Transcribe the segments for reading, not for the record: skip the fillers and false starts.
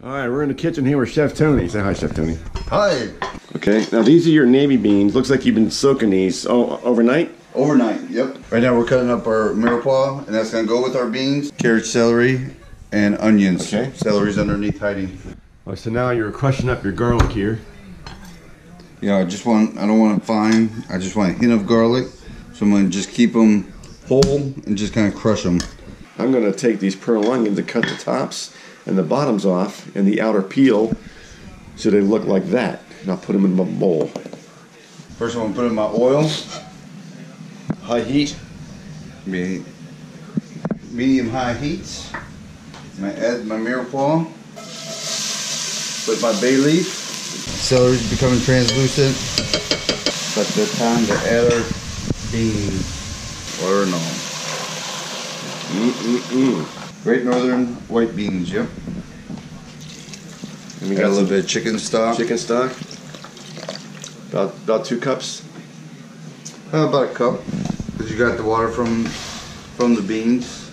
All right, we're in the kitchen here with Chef Tony. Say hi, Chef Tony. Hi. Okay, now these are your navy beans. Looks like you've been soaking these overnight? Overnight, yep. Right now we're cutting up our mirepoix, and that's gonna go with our beans, carrot, celery, and onions. Okay. Celery's underneath hiding. Oh, so now you're crushing up your garlic here. Yeah, I don't want it fine. I just want a hint of garlic. So I'm gonna just keep them whole and just kind of crush them. I'm gonna take these pearl onions and cut the tops and the bottoms off and the outer peel so they look like that. And I'll put them in my bowl. First I'm gonna put in my oil. High heat. Medium high heats. I'm gonna add my mirepoix. Put my bay leaf. Celery's becoming translucent. But the time to add our beans. Or no. Great Northern white beans, yep. And we got a little bit of chicken stock. Chicken stock. About 2 cups. About a cup. Because you got the water from the beans.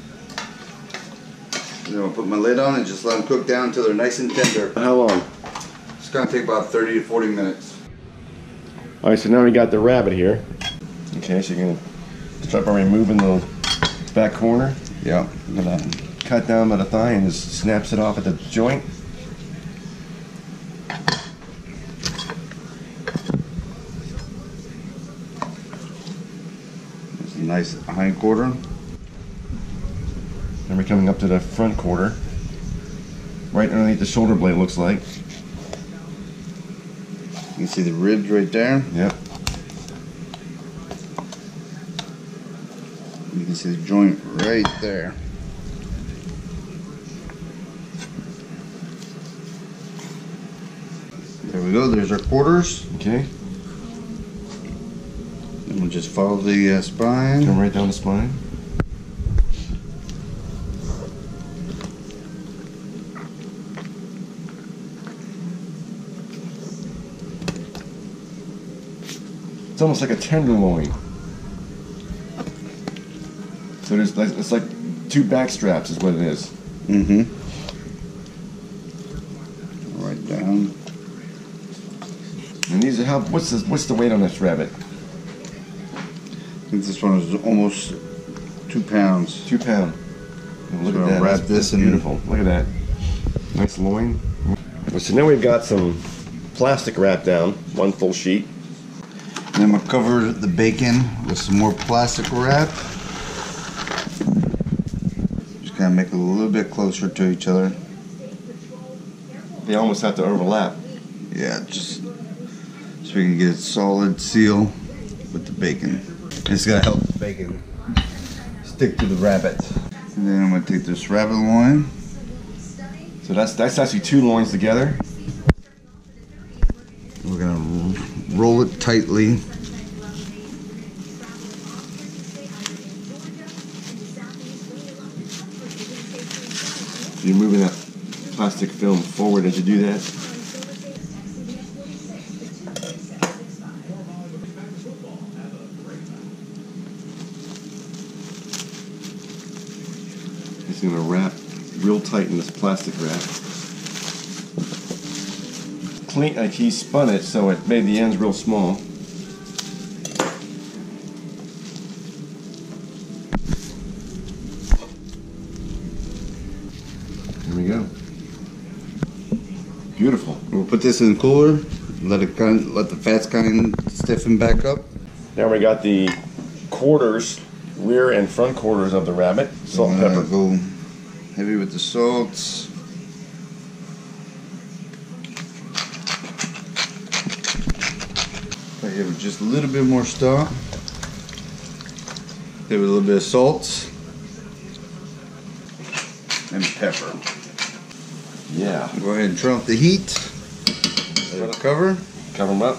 And then I'll put my lid on and just let them cook down until they're nice and tender. How long? It's gonna take about 30 to 40 minutes. All right, so now we got the rabbit here. Okay, so you're gonna start by removing the back corner. Yeah. I'm gonna cut down by the thigh and just snaps it off at the joint. It's a nice hind quarter. Then we're coming up to the front quarter. Right underneath the shoulder blade, looks like. You can see the ribs right there. Yep. You can see the joint right there. There we go, there's our quarters. Okay. And we'll just follow the spine. Come right down the spine. It's almost like a tenderloin. So it's like 2 back straps is what it is. Mm-hmm. Right down. And these are what's the weight on this rabbit? I think this one is almost 2 pounds. 2 pound. And look So at that. wrap That's this in. beautiful. Look at that. Nice loin. So now we've got some plastic wrap down, 1 full sheet. And I'm gonna cover the bacon with some more plastic wrap. Just kind of make it a little bit closer to each other. They almost have to overlap. Yeah, just so we can get a solid seal with the bacon. It's gonna help the bacon stick to the rabbit. And then I'm gonna take this rabbit loin. So that's actually 2 loins together. We're gonna roll it tightly. You're moving that plastic film forward as you do that. It's going to wrap real tight in this plastic wrap. Clean, like he spun it so it made the ends real small. There we go. Beautiful. We'll put this in the cooler. Let the fats kind of stiffen back up. Now we got the quarters, rear and front quarters of the rabbit. Salt and pepper. Go heavy with the salts. Right here with just a little bit more stock. Give it a little bit of salt and pepper. Yeah. Go ahead and turn off the heat. Let it cover. Cover them up.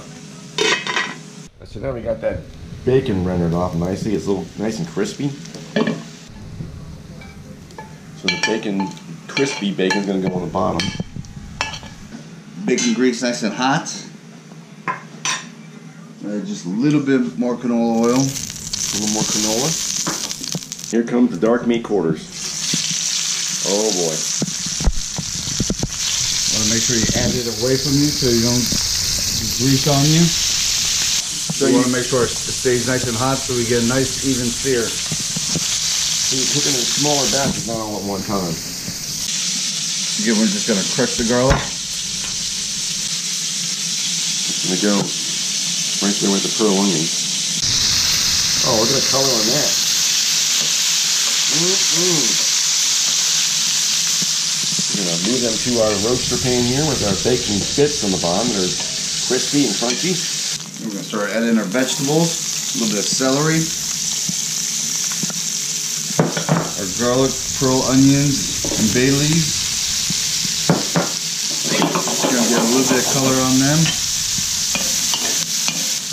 So now we got that bacon rendered off nicely. It's a little nice and crispy. So the crispy bacon's gonna go on the bottom. Bacon grease nice and hot. Just a little bit more canola oil. A little more canola. Here comes the dark meat quarters. Oh boy. Want to make sure you add it away from you so you don't get grease on you. So you want to make sure it stays nice and hot so we get a nice even sear. So you're cooking in smaller batches, not all at one time. Again, we're just going to crush the garlic. It's going to go right there with the pearl onion. Oh, look at the color on that. We're going to move them to our roaster pan here with our bacon bits on the bottom. They're crispy and crunchy. We're going to start adding our vegetables, a little bit of celery, our garlic, pearl onions, and bay leaves. Just going to get a little bit of color on them.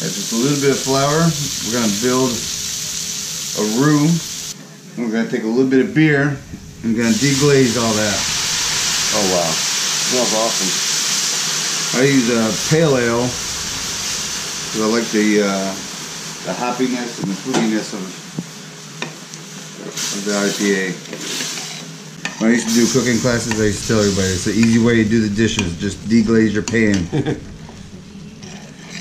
Add just a little bit of flour. We're going to build a roux. We're going to take a little bit of beer and we're going to deglaze all that. Oh wow, smells awesome. I use a pale ale because I like the hoppiness and the fruitiness of the IPA. When I used to do cooking classes, I used to tell everybody it's the easy way to do the dishes. Just deglaze your pan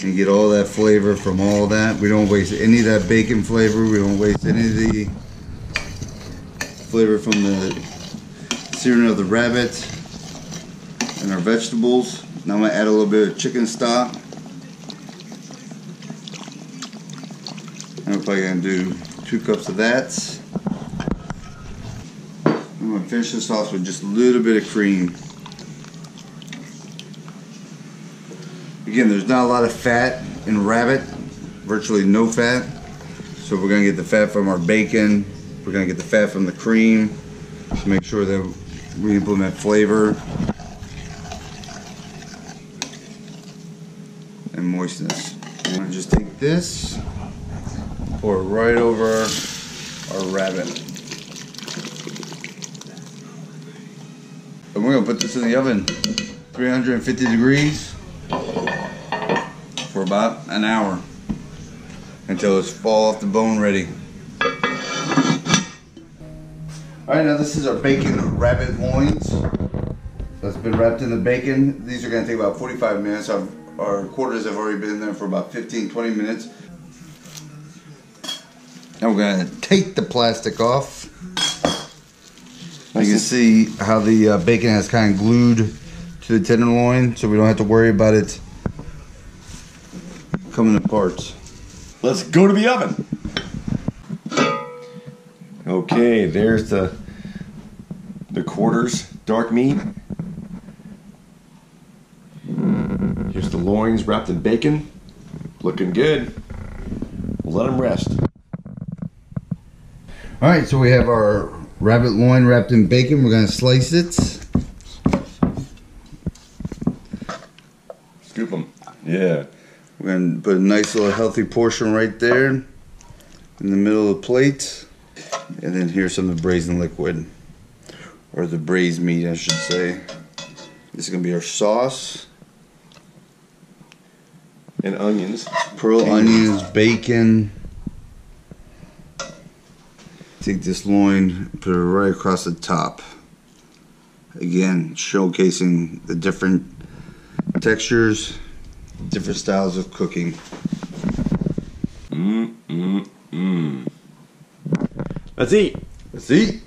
and get all that flavor from all that. We don't waste any of that bacon flavor. We don't waste any of the flavor from the searing of the rabbit and our vegetables. Now I'm going to add a little bit of chicken stock. I'm probably going to do 2 cups of that. I'm going to finish this off with just a little bit of cream. Again, there's not a lot of fat in rabbit, virtually no fat. So we're going to get the fat from our bacon. We're going to get the fat from the cream to make sure that we implement flavor and moistness. I'm going to just take this, pour it right over our rabbit. And we're going to put this in the oven, 350 degrees, for about an hour until it's fall off the bone ready. Alright, now this is our bacon rabbit loins that's been wrapped in the bacon. These are going to take about 45 minutes. Our quarters have already been there for about 15-20 minutes. Now we're going to take the plastic off. You can see how the bacon has kind of glued to the tenderloin, so we don't have to worry about it coming apart. Let's go to the oven. Okay, there's the quarters, dark meat. Here's the loins wrapped in bacon. Looking good. We'll let them rest. Alright, so we have our rabbit loin wrapped in bacon. We're going to slice it. Scoop them. Yeah. We're going to put a nice little healthy portion right there in the middle of the plate. And then here's some of the braised liquid. Or the braised meat, I should say. This is going to be our sauce. And onions. Pearl onions, bacon. Take this loin, put it right across the top. Again, showcasing the different textures, different styles of cooking. Let's eat. Let's eat.